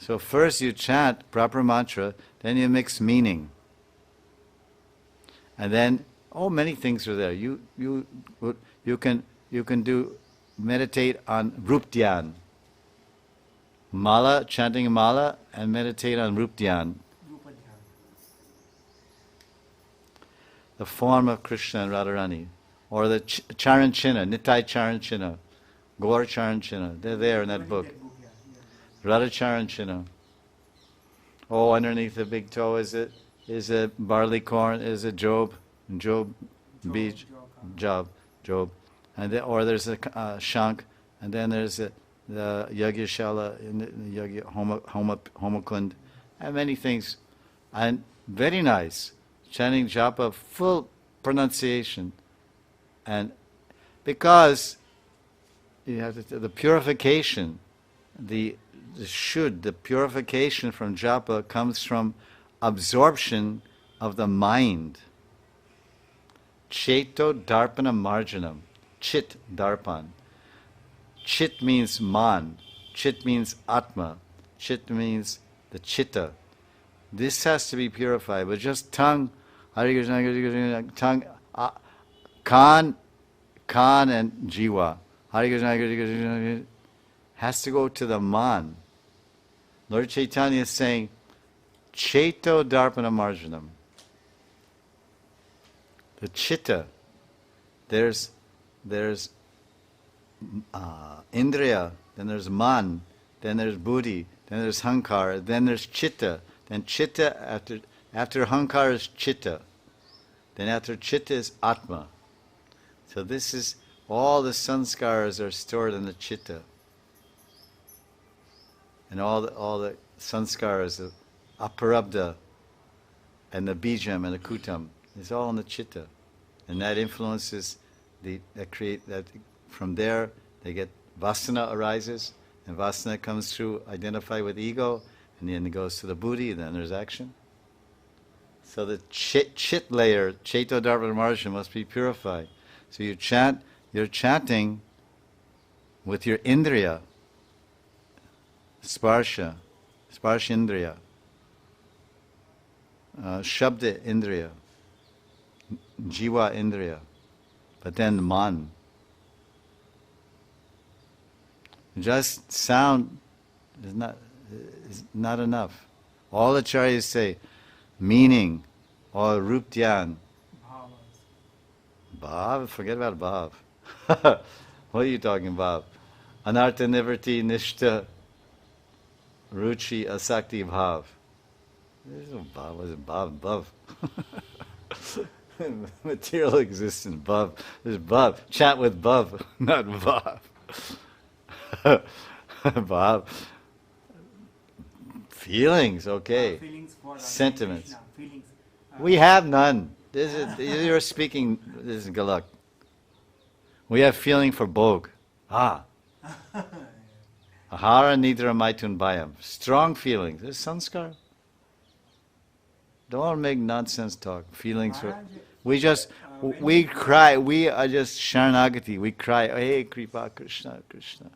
So first you chant proper mantra, then you mix meaning. And then, many things are there. You can do meditate on Rup Dhyan. Mala, chanting Mala, and meditate on Rup Dhyan. The form of Krishna and Radharani. Or the Charan Chinna, Nitai Charan Chinna, Gaur Charan Chinna. They're there in that book. Radha Charan Chinna. Underneath the big toe is a barley corn, is a Job beach, Job. And there's a Shank, and then there's the Yagyashala, in the Homakund, and many things. And very nice. Chanting japa, full pronunciation. And because you have the purification, the purification from japa comes from absorption of the mind. Cheto darpana marjanam. Chit darpan. Chit means man. Chit means atma. Chit means the chitta. This has to be purified. But just tongue, Hare Krishna, Hare Krishna, tongue, Khan and jiva, Hare Krishna, Hare Krishna, has to go to the man. Lord Chaitanya is saying, Cheto Darpana Marjanam. The chitta, there's Indriya, then there's man, then there's buddhi, then there's hankara, then there's chitta. Then chitta, after hankara is chitta. Then after chitta is atma. So this is, all the sanskaras are stored in the chitta. And all the sanskaras, the aparabdha, and the bijam and the kutam, is all in the chitta. And that influences, that from there they get, vasana arises, and vasana comes through, identify with ego, and then it goes to the buddhi, and then there's action. So the chit layer, Cheto Dharma Marsha, must be purified. So you're chanting with your indriya, sparsha indriya, shabda indriya, jiva indriya, but then man. Just sound is not enough. All acharyas say, meaning, or rup dhyan. Bhav? Forget about bhav. What are you talking about? Anartha nivritti nishta ruchi asakti bhav. There's no bhav. What is it? Bhav. Material existence. Bhav. There's bhav. Chant with bhav, not bhav. Bhav. Feelings, okay. Feelings for sentiments. Krishna, feelings. We have none. You're speaking, this is Galak. We have feeling for Bhog. Ahara nidra maitun bayam. Strong feelings. This is sanskar. Don't make nonsense talk. Feelings for... We cry. We are just Sharanagati. We cry, hey Kripa Krishna, Krishna.